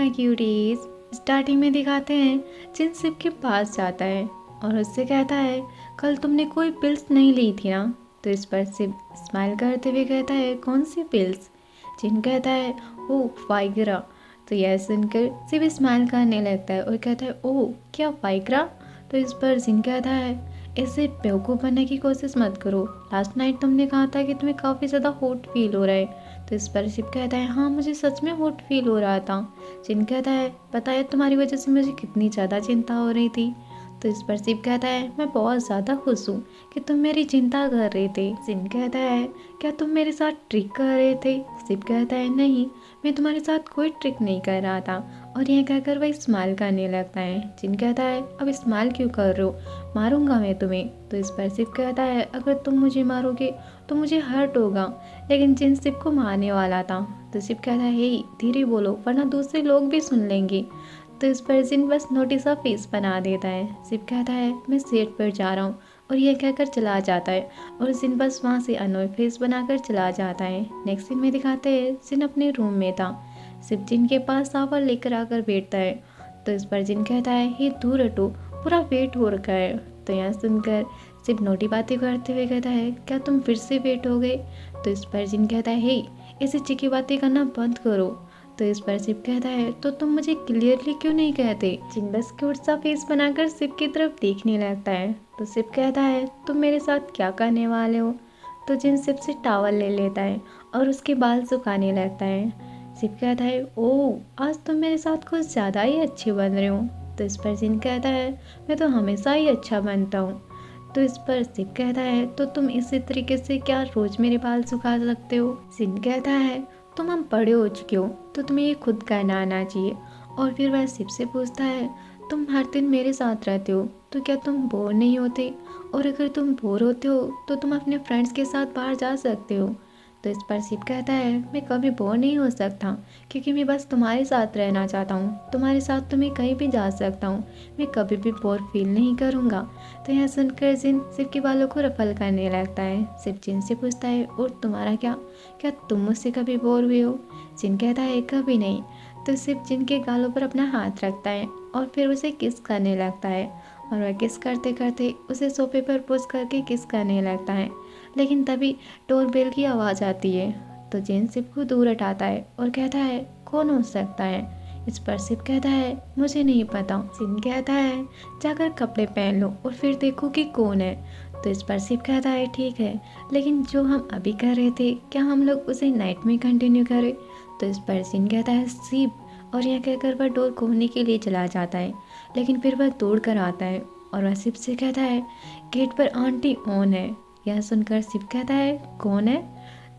My cuties. Starting में दिखाते हैं जिन सिप के पास जाता है और उससे कहता है कल तुमने कोई पिल्स नहीं ली थी ना। तो इस पर सिप स्माइल करते हुए कहता है कौन सी पिल्स। जिन कहता है ओ वाइग्रा। तो यह सुनकर सिप स्माइल करने लगता है और कहता है ओ क्या वाइग्रा। तो इस पर जिन कहता है ऐसे बेवकूफ़ बनने की कोशिश मत करो, लास्ट नाइट तुमने कहा था कि तुम्हें काफ़ी ज़्यादा हॉट फील हो रहा है। तो इस पर शिव कहता है हाँ मुझे सच में हॉट फील हो रहा था। जिन कहता है पता है तुम्हारी वजह से मुझे कितनी ज़्यादा चिंता हो रही थी। तो इस पर शिव कहता है मैं बहुत ज़्यादा खुश हूँ कि तुम मेरी चिंता कर रहे थे। जिन कहता है क्या तुम मेरे साथ ट्रिक कर रहे थे। शिव कहता है नहीं, मैं तुम्हारे साथ कोई ट्रिक नहीं कर रहा था। और यह कहकर वह स्माइल करने लगता है। जिन कहता है अब स्माइल क्यों कर रहे हो, मारूंगा मैं तुम्हें। तो इस पर शिव कहता है अगर तुम मुझे मारोगे तो मुझे हर्ट होगा। लेकिन जिन शिव को मारने वाला था। तो शिव कहता है हे धीरे बोलो वरना दूसरे लोग भी सुन लेंगे। तो इस पर जिन बस नोटिस सा फेस बना देता है। शिव कहता है मैं सेट पर जा रहा हूँ और यह कहकर चला जाता है और जिन बस वहाँ से अनोय फेस बनाकर चला जाता है। नेक्स्ट सीन में दिखाते हैं जिन अपने रूम में था। शिव जिन के पास सावर लेकर आकर बैठता है। तो इस पर जिन कहता है हे दूर हटो पूरा वेट हो रखा है। तो यहाँ सुनकर शिव नोटी बातें करते हुए कहता है क्या तुम फिर से वेट हो गए। तो इस पर जिन कहता है हे ऐसी चिकी बातें करना बंद करो। तो इस पर शिव कहता है तो तुम मुझे क्लियरली क्यों नहीं कहते। जिन बस क्यूट सा फेस बनाकर शिव की तरफ देखने लगता है। तो शिव कहता है तुम मेरे साथ क्या करने वाले हो। तो जिन शिव से टावल ले लेता है और उसके बाल सुखाने लगता है। शिव कहता है ओह आज तुम मेरे साथ कुछ ज़्यादा ही अच्छे बन रहे हो। तो इस पर जिन कहता है मैं तो हमेशा ही अच्छा बनता हूँ। तो इस पर शिव कहता है तो तुम इसी तरीके से क्या रोज मेरे बाल सुखा सकते हो। जिन कहता है तुम हम बड़े हो चुके हो तो तुम्हें ये खुद करना आना चाहिए। और फिर वह शिव से पूछता है तुम हर दिन मेरे साथ रहते हो तो क्या तुम बोर नहीं होते, और अगर तुम बोर होते हो तो तुम अपने फ्रेंड्स के साथ बाहर जा सकते हो। तो इस पर शिव कहता है मैं कभी बोर नहीं हो सकता क्योंकि मैं बस तुम्हारे साथ रहना चाहता हूँ, तुम्हारे साथ तो मैं कहीं भी जा सकता हूँ, मैं कभी भी बोर फील नहीं करूँगा। तो यह सुनकर जिन शिव के बालों को रफल करने लगता है। शिव जिन से पूछता है और तुम्हारा क्या तुम मुझसे कभी बोर हुए हो। जिन कहता है कभी नहीं। तो शिव जिन के गालों पर अपना हाथ रखता है और फिर उसे किस करने लगता है और वह किस करते करते उसे सोफे पर पुश करके किस करने लगता है। लेकिन तभी डोरबेल की आवाज़ आती है। तो जिन शिव को दूर हटाता है और कहता है कौन हो सकता है। इस पर शिव कहता है मुझे नहीं पता। जिन कहता है जाकर कपड़े पहन लो और फिर देखो कि कौन है। तो इस पर शिव कहता है ठीक है, लेकिन जो हम अभी कर रहे थे क्या हम लोग उसे नाइट में कंटिन्यू करें। तो इस पर जिन कहता है शिव, और यह कहकर वह डोर खोलने के लिए चला जाता है। लेकिन फिर वह दौड़ कर आता है और वह शिव से कहता है गेट पर आंटी ऑन है। यह सुनकर शिव कहता है कौन है।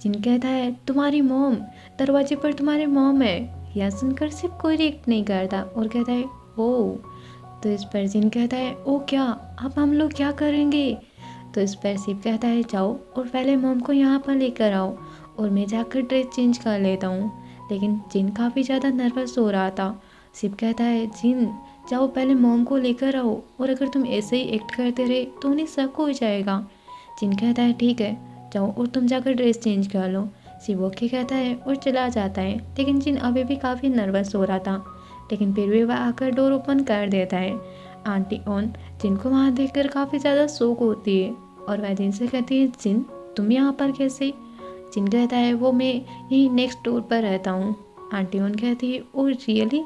जिन कहता है तुम्हारी मॉम, दरवाजे पर तुम्हारी मॉम है। यह सुनकर शिव कोई रिएक्ट नहीं करता और कहता है ओ। तो इस पर जिन कहता है ओ क्या, अब हम लोग क्या करेंगे। तो इस पर शिव कहता है जाओ और पहले मॉम को यहाँ पर लेकर आओ और मैं जाकर ड्रेस चेंज कर लेता हूँ। लेकिन जिन काफ़ी ज़्यादा नर्वस हो रहा था। शिव कहता है जिन जाओ पहले मॉम को लेकर आओ, और अगर तुम ऐसे ही एक्ट करते रहे तो उन्हें शक हो जाएगा। जिन कहता है ठीक है जाओ और तुम जाकर ड्रेस चेंज कर लो। शिव ओके कहता है और चला जाता है। लेकिन जिन अभी भी काफ़ी नर्वस हो रहा था, लेकिन फिर भी वह आकर डोर ओपन कर देता है। आंटी ऑन जिनको वहाँ देखकर काफ़ी ज़्यादा शौक होती है और वह जिन से कहती है जिन तुम यहाँ पर कैसे। जिन कहता है वो मैं यहीं नेक्स्ट डोर पर रहता हूँ। आंटी ऑन कहती है ओ रियली,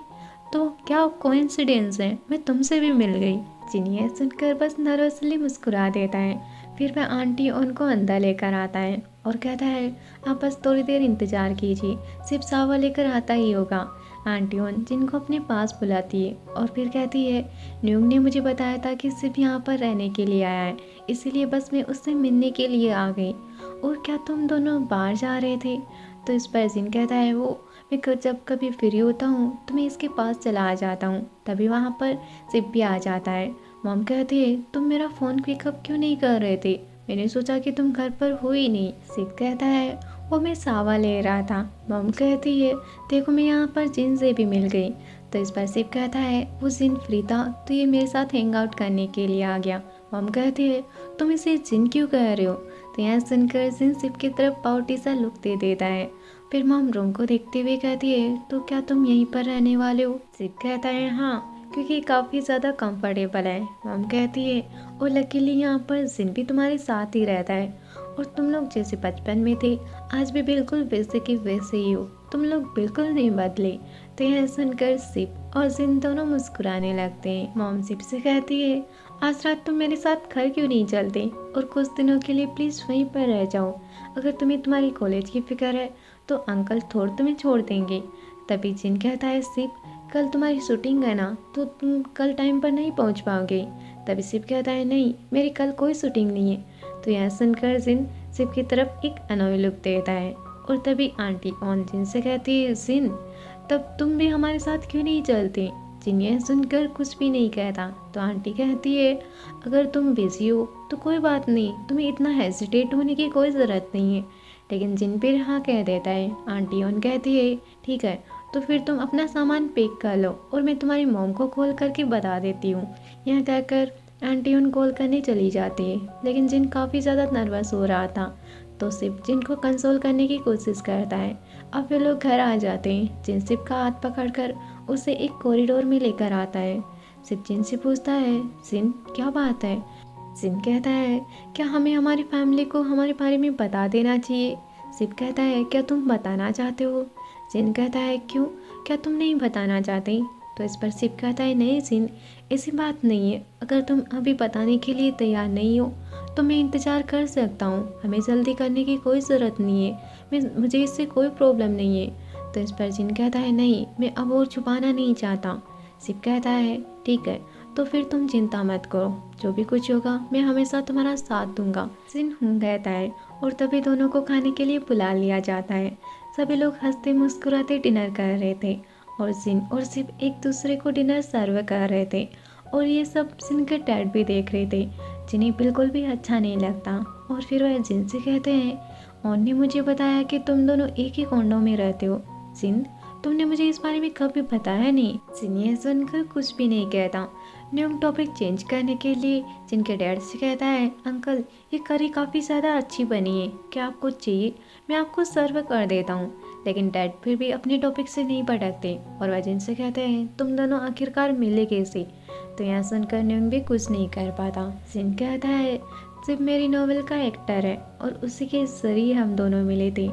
तो क्या कोइंसिडेंस है, मैं तुमसे भी मिल गई। जिन ये सुनकर बस नर्वसली मुस्कुरा देता है। फिर वह आंटी उनको अंदर लेकर आता है और कहता है आप बस थोड़ी देर इंतज़ार कीजिए, सिर्फ सावा लेकर आता ही होगा। आंटी उन जिनको अपने पास बुलाती है और फिर कहती है न्यूंग ने मुझे बताया था कि सिर्फ यहाँ पर रहने के लिए आया है, इसीलिए बस मैं उससे मिलने के लिए आ गई। और क्या तुम दोनों बाहर जा रहे थे। तो इस पर जिन कहता है वो मैं जब कभी फ्री होता हूँ तो मैं इसके पास चला आ जाता हूँ। तभी वहाँ पर सिप भी आ जाता है। मॉम कहती है तुम मेरा फ़ोन पिकअप क्यों नहीं कर रहे थे, मैंने सोचा कि तुम घर पर हो ही नहीं। सिप कहता है वो मैं सावा ले रहा था। मॉम कहती है देखो मैं यहाँ पर जिन से भी मिल गई। तो इस पर सिप कहता है वो जिन फ्री था तो ये मेरे साथ हैंग आउट करने के लिए आ गया। मॉम कहती है तुम इसे जिन क्यों कह रहे हो। तो यहाँ सुनकर जिन सिप की तरफ पाउटी सा लुक दे देता है। फिर मॉम रूम को देखते हुए कहती है, तो क्या तुम यहीं पर रहने वाले हो? सिप कहता है हाँ, क्योंकि काफ़ी ज़्यादा कंफर्टेबल है। मॉम कहती है, और लकीली यहाँ पर जिन भी तुम्हारे साथ ही रहता है, और तुम लोग जैसे बचपन में थे आज भी बिल्कुल वैसे के वैसे ही हो, तुम लोग बिल्कुल नहीं बदले। तो यह सुनकर सिप और जिन दोनों मुस्कुराने लगते हैं। मॉम सिप से कहती है, आज रात तुम मेरे साथ घर क्यों नहीं चलते और कुछ दिनों के लिए प्लीज़ वहीं पर रह जाओ। अगर तुम्हें तुम्हारी कॉलेज की फिक्र है तो अंकल थोड़ तुम्हें छोड़ देंगे। तभी जिन कहता है, सिप कल तुम्हारी शूटिंग है ना, तो तुम कल टाइम पर नहीं पहुंच पाओगे। तभी सिप कहता है, नहीं मेरी कल कोई शूटिंग नहीं है। तो यह सुनकर जिन सिप की तरफ एक अनोई लुक देता है। और तभी आंटी ऑन जिन से कहती है, जिन तब तुम भी हमारे साथ क्यों नहीं चलते? जिन यह सुनकर कुछ भी नहीं कहता। तो आंटी कहती है, अगर तुम बिजी हो तो कोई बात नहीं, तुम्हें इतना हेजिटेट होने की कोई ज़रूरत नहीं है। लेकिन जिन फिर हाँ कह देता है। आंटी ऑन कहती है, ठीक है तो फिर तुम अपना सामान पैक कर लो और मैं तुम्हारी मॉम को कॉल करके बता देती हूँ। यह कहकर आंटी ऑन कॉल करने चली जाती है। लेकिन जिन काफ़ी ज़्यादा नर्वस हो रहा था, तो सिप जिन को कंसोल करने की कोशिश करता है। अब वे लोग घर आ जाते हैं। जिन सिप का हाथ पकड़कर उसे एक कॉरिडोर में लेकर आता है। सिप जिन से पूछता है, जिन क्या बात है? जिन कहता है, क्या हमें हमारी फैमिली को हमारे बारे में बता देना चाहिए? सिप कहता है, क्या तुम बताना चाहते हो? जिन कहता है, क्यों, क्या तुम नहीं बताना चाहते? तो इस पर सिप कहता है, नहीं जिन, ऐसी बात नहीं है। अगर तुम अभी बताने के लिए तैयार नहीं हो तो मैं इंतज़ार कर सकता हूँ, हमें जल्दी करने की कोई ज़रूरत नहीं है, मुझे इससे कोई प्रॉब्लम नहीं है। तो इस पर जिन कहता है, नहीं मैं अब और छुपाना नहीं चाहता। सिप कहता है, ठीक है तो फिर तुम चिंता मत करो, जो भी कुछ होगा मैं हमेशा तुम्हारा साथ दूंगा। जिन हूँ कहता है और तभी दोनों को खाने के लिए बुला लिया जाता है। सभी लोग हंसते मुस्कुराते डिनर कर रहे थे और जिन और सिप एक दूसरे को डिनर सर्व कर रहे थे। और ये सब जिन के डैड भी देख रहे थे, जिन्हें बिल्कुल भी अच्छा नहीं लगता। और फिर वह जिन से कहते हैं, और ने मुझे बताया कि तुम दोनों एक ही कॉन्डो में रहते हो। जिन, तुमने मुझे इस बारे में कभी बताया नहीं। जिन यह सुनकर कुछ भी नहीं कहता। न्यू टॉपिक चेंज करने के लिए जिनके डैड से कहता है, अंकल ये करी काफ़ी ज़्यादा अच्छी बनी है, क्या आपको चाहिए? मैं आपको सर्व कर देता हूँ। लेकिन डैड फिर भी अपने टॉपिक से नहीं भटकते और वह जिन से कहते हैं, तुम दोनों आखिरकार मिले कैसे? तो यहाँ सुनकर न्यूंग भी कुछ नहीं कर पाता। जिन कहता है, सिर्फ मेरी नॉवेल का एक्टर है और उसी के जरिए हम दोनों मिले थे।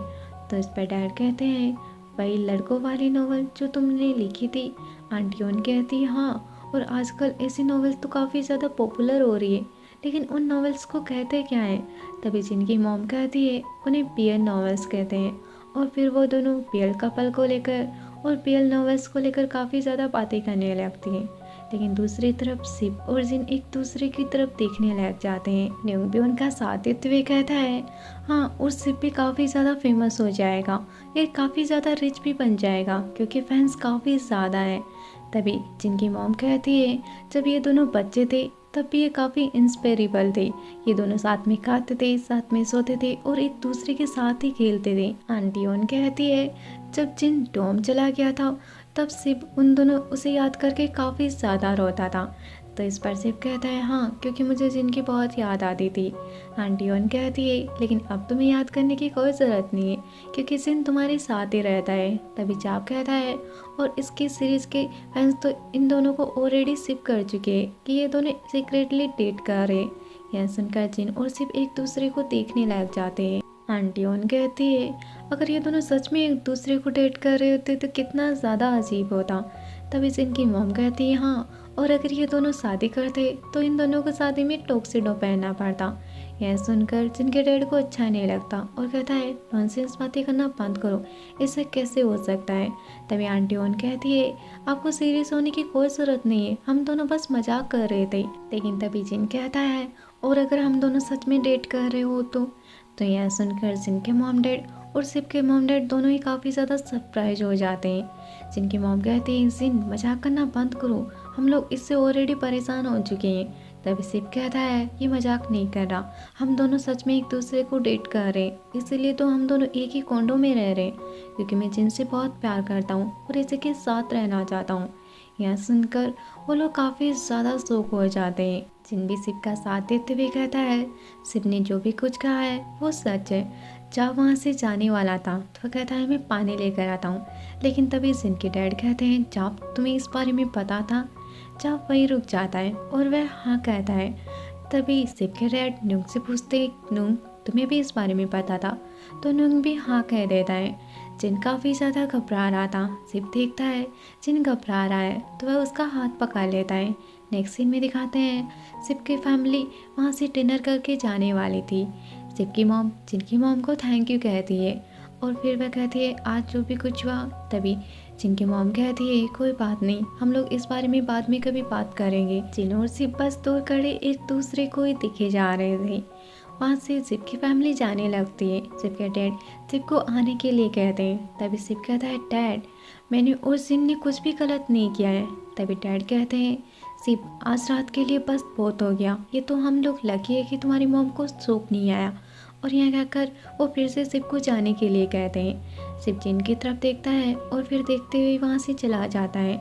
तो इस पर डैड कहते हैं, वही लड़कों वाली नॉवल जो तुमने लिखी थी? आंटी उन कहती है, हाँ, और आजकल ऐसी नॉवेल्स तो काफ़ी ज़्यादा पॉपुलर हो रही है, लेकिन उन नॉवेल्स को कहते क्या है? तभी जिनकी मॉम कहती है, उन्हें पीएल नॉवेल्स कहते हैं। और फिर वो दोनों पीएल कपल को लेकर और पीएल नॉवेल्स को लेकर काफ़ी ज़्यादा बातें करने लगती हैं। लेकिन दूसरी तरफ सिप और जिन एक दूसरे की तरफ देखने लग जाते हैं। न्यूंग भी उनका साथ देते हुए कहता है, हाँ, और सिप भी काफ़ी ज़्यादा फेमस हो जाएगा, ये काफ़ी ज़्यादा रिच भी बन जाएगा क्योंकि फैंस काफ़ी ज़्यादा है। तभी जिनकी मॉम कहती है, जब ये दोनों बच्चे थे तब भी ये काफ़ी इंस्पायरेबल थे, ये दोनों साथ में खाते थे, साथ में सोते थे और एक दूसरे के साथ ही खेलते थे। आंटी ओन कहती है, जब जिन डोम चला गया था तब सिप उन दोनों उसे याद करके काफ़ी ज़्यादा रोता था। तो इस पर सिप कहता है, हाँ, क्योंकि मुझे जिन की बहुत याद आती थी। आंटी ओन कहती है, लेकिन अब तुम्हें याद करने की कोई ज़रूरत नहीं है क्योंकि जिन तुम्हारे साथ ही रहता है। तभी चाप कहता है, और इसके सीरीज़ के फैंस तो इन दोनों को ऑलरेडी सिप कर चुके हैं कि ये दोनों सीक्रेटली डेट कर रहे हैं। यह सुनकर जिन और सिप एक दूसरे को देखने लग जाते हैं। आंटी ओन कहती है, अगर ये दोनों सच में एक दूसरे को डेट कर रहे होते तो कितना ज़्यादा अजीब होता। तभी जिनकी मॉम कहती है, हाँ, और अगर ये दोनों शादी करते तो इन दोनों को शादी में टोक्सिडो पहनना पड़ता। यह सुनकर जिनके डैड को अच्छा नहीं लगता और कहता है, नॉनसेंस बातें करना बंद करो, ऐसा कैसे हो सकता है? तभी आंटी ओन कहती है, आपको सीरियस होने की कोई ज़रूरत नहीं है, हम दोनों बस मजाक कर रहे थे। लेकिन तभी जिन कहता है, और अगर हम दोनों सच में डेट कर रहे हो तो यह सुनकर जिनके मॉम डैड और सिप के मॉम डैड दोनों ही काफ़ी ज़्यादा सरप्राइज हो जाते हैं। जिनकी मॉम कहती है, जिन मजाक करना बंद करो, हम लोग इससे ऑलरेडी परेशान हो चुके हैं। तभी सिप कहता है, ये मजाक नहीं कर रहा, हम दोनों सच में एक दूसरे को डेट कर रहे हैं, इसीलिए तो हम दोनों एक ही कॉन्डो में रह रहे हैं क्योंकि मैं जिनसे बहुत प्यार करता हूँ और इसी के साथ रहना चाहता हूँ। यह सुनकर वो लोग काफ़ी ज़्यादा शौक हो जाते हैं। जिन भी सिप का साथ देते हुए कहता है, सिप ने जो भी कुछ कहा है वो सच है। जब वहाँ से जाने वाला था तो वह कहता है मैं पानी लेकर आता हूँ, लेकिन तभी जिन के डैड कहते हैं जब तुम्हें इस बारे में पता था। जब वही रुक जाता है और वह हाँ कहता है। तभी सिप के डैड नुंग से पूछते नुंग तुम्हें भी इस बारे में पता था, तो नुंग भी हाँ कह देता है। जिन काफ़ी ज़्यादा घबरा रहा था, सिप देखता है जिन घबरा रहा है तो वह उसका हाथ पकड़ लेता है। नेक्स्ट सीन में दिखाते हैं सिप की फैमिली वहाँ से डिनर करके जाने वाली थी। सिप की मॉम जिनकी मॉम को थैंक यू कहती है और फिर वह कहती है आज जो भी कुछ हुआ। तभी जिनकी मॉम कहती है कोई बात नहीं, हम लोग इस बारे में बाद में कभी बात करेंगे। जिन और सिप बस दूर खड़े एक दूसरे को ही दिखे जा रहे थे। वहाँ से सिप की फैमिली जाने लगती है। सिप के डैड सिप को आने के लिए कहते हैं। तभी सिप कहता है डैड मैंने उस दिन ने कुछ भी गलत नहीं किया है। तभी डैड कहते हैं सिप आज रात के लिए बस बहुत हो गया, ये तो हम लोग लकी है कि तुम्हारी मॉम को शौक नहीं आया। और यहाँ कहकर वो फिर से सिप को जाने के लिए कहते हैं। सिप जिन की तरफ देखता है और फिर देखते हुए वहाँ से चला जाता है।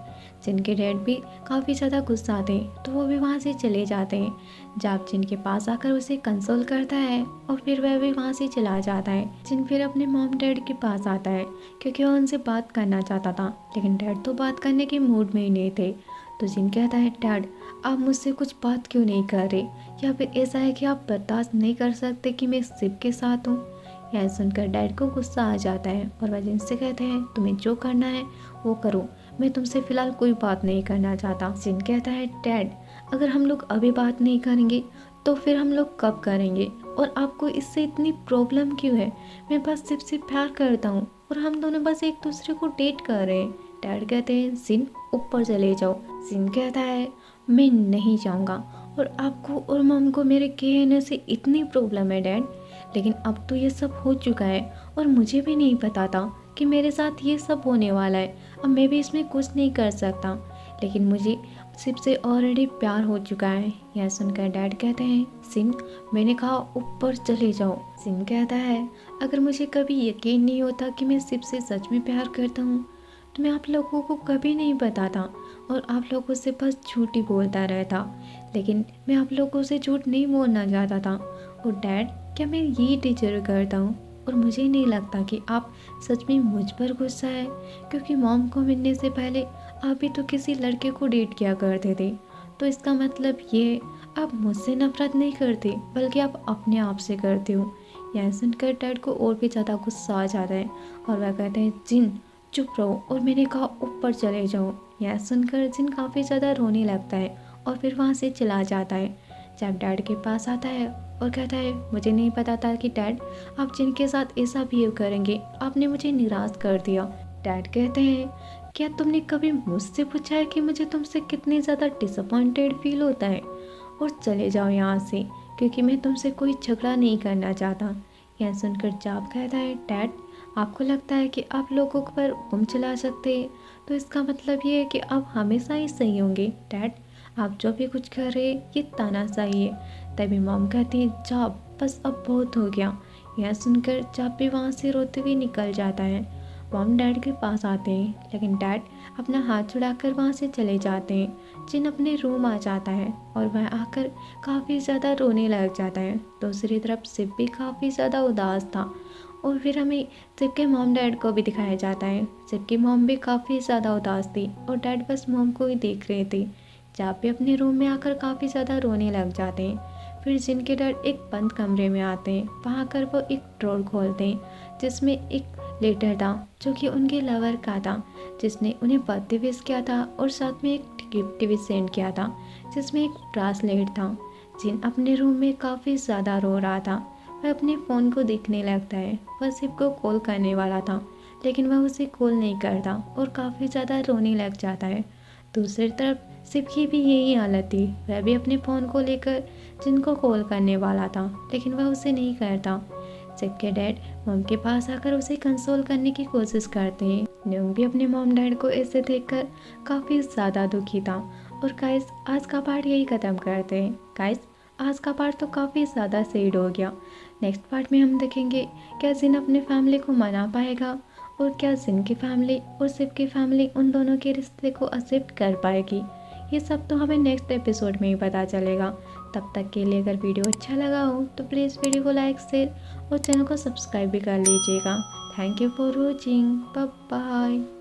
जिनके डैड भी काफ़ी ज़्यादा गुस्सा थे तो वो भी वहाँ से चले जाते हैं। जब जिनके पास आकर उसे कंसोल करता है और फिर वह भी वहाँ से चला जाता है। जिन फिर अपने मॉम डैड के पास आता है क्योंकि वो उनसे बात करना चाहता था, लेकिन डैड तो बात करने के मूड में ही नहीं थे। तो जिन कहता है डैड आप मुझसे कुछ बात क्यों नहीं कर रहे, या फिर ऐसा है कि आप बर्दाश्त नहीं कर सकते कि मैं सिप के साथ हूँ। यह सुनकर डैड को गुस्सा आ जाता है और वह जिन से कहते हैं तुम्हें जो करना है वो करो, मैं तुमसे फ़िलहाल कोई बात नहीं करना चाहता। जिन कहता है डैड अगर हम लोग अभी बात नहीं करेंगे तो फिर हम लोग कब करेंगे, और आपको इससे इतनी प्रॉब्लम क्यों है, मैं बस सिप से प्यार करता हूँ और हम दोनों बस एक दूसरे को डेट कर रहे हैं। डैड कहते हैं जिन ऊपर चले जाओ। जिन कहता है मैं नहीं जाऊँगा और आपको और मॉम को मेरे कहने से इतनी प्रॉब्लम है डैड, लेकिन अब तो ये सब हो चुका है और मुझे भी नहीं पता था कि मेरे साथ ये सब होने वाला है। अब मैं भी इसमें कुछ नहीं कर सकता, लेकिन मुझे सिप से ऑलरेडी प्यार हो चुका है। यह सुनकर डैड कहते हैं सिन मैंने कहा ऊपर चले जाओ। सिन कहता है अगर मुझे कभी यकीन नहीं होता कि मैं सिप से सच में प्यार करता हूँ तो मैं आप लोगों को कभी नहीं बताता और आप लोगों से बस झूठ ही बोलता रहता, लेकिन मैं आप लोगों से झूठ नहीं बोलना चाहता था। और डैड क्या मैं यही डिजर्व करता हूँ, और मुझे नहीं लगता कि आप सच में मुझ पर गुस्सा है, क्योंकि मॉम को मिलने से पहले आप भी तो किसी लड़के को डेट किया करते थे। तो इसका मतलब ये आप मुझसे नफरत नहीं करते बल्कि आप अपने आप से करते हो। यह सुनकर डैड को और भी ज़्यादा गुस्सा आ जाता है और वह कहते हैं जिन चुप रहो और मैंने कहा ऊपर चले जाओ। यह सुनकर जिन काफ़ी ज़्यादा रोने लगता है और फिर वहाँ से चला जाता है। जब डैड के पास आता है और कहता है मुझे नहीं पता था कि डैड आप जिनके साथ ऐसा बिहेव करेंगे, आपने मुझे निराश कर दिया। डैड कहते हैं क्या तुमने कभी मुझसे पूछा है कि मुझे तुमसे कितनी ज़्यादा डिसअपॉइंटेड फील होता है, और चले जाओ यहाँ से क्योंकि मैं तुमसे कोई झगड़ा नहीं करना चाहता। यह सुनकर जाब कहता है डैड आपको लगता है कि आप लोगों पर हुक्म चला सकते हैं, तो इसका मतलब ये है कि आप हमेशा ही सही होंगे। डैड आप जो भी कुछ कर रहे हैं ये तानाशाही है। तभी मॉम कहती है जाब बस अब बहुत हो गया। यह सुनकर जाब भी वहाँ से रोते हुए निकल जाता है। मॉम डैड के पास आते हैं, लेकिन डैड अपना हाथ छुड़ाकर वहाँ से चले जाते हैं। जिन अपने रूम आ जाता है और वह आकर काफ़ी ज़्यादा रोने लग जाता है। दूसरी तरफ सिप भी काफ़ी ज़्यादा उदास था और फिर हमें सिप के मॉम डैड को भी दिखाया जाता है। सिप की मॉम भी काफ़ी ज़्यादा उदास थी और डैड बस मॉम को ही देख रहे थे। जब भी अपने रूम में आकर काफ़ी ज़्यादा रोने लग जाते हैं। फिर जिनके डैड एक बंद कमरे में आते हैं, वहाँ आकर वो एक ड्रॉर खोलते हैं जिसमें एक लेटर था जो कि उनके लवर का था, जिसने उन्हें बर्थडे विश किया था और साथ में एक गिफ्ट भी सेंड किया था जिसमें एक ब्रासलेट था। जिन अपने रूम में काफ़ी ज़्यादा रो रहा था। वह अपने फ़ोन को देखने लगता है। वह सिप को कॉल करने वाला था, लेकिन वह उसे कॉल नहीं करता और काफ़ी ज़्यादा रोने लग जाता है। दूसरी तरफ सिप की भी यही हालत थी। वह भी अपने फ़ोन को लेकर जिनको कॉल करने वाला था, लेकिन वह उसे नहीं करता। सिप के डैड मॉम के पास आकर उसे कंसोल करने की कोशिश करते हैं। न्यूंग भी अपने मॉम डैड को ऐसे देखकर काफ़ी ज़्यादा दुखी था। और गाइस आज का पार्ट यही ख़त्म करते हैं। गाइस आज का पार्ट तो काफ़ी ज़्यादा सैड हो गया। नेक्स्ट पार्ट में हम देखेंगे क्या जिन अपने फैमिली को मना पाएगा, और क्या जिन की फैमिली और सिप की फैमिली उन दोनों के रिश्ते को एक्सेप्ट कर पाएगी। ये सब तो हमें नेक्स्ट एपिसोड में ही पता चलेगा। तब तक के लिए अगर वीडियो अच्छा लगा हो तो प्लीज़ वीडियो को लाइक शेयर और चैनल को सब्सक्राइब भी कर लीजिएगा। Thank you for watching. Bye bye.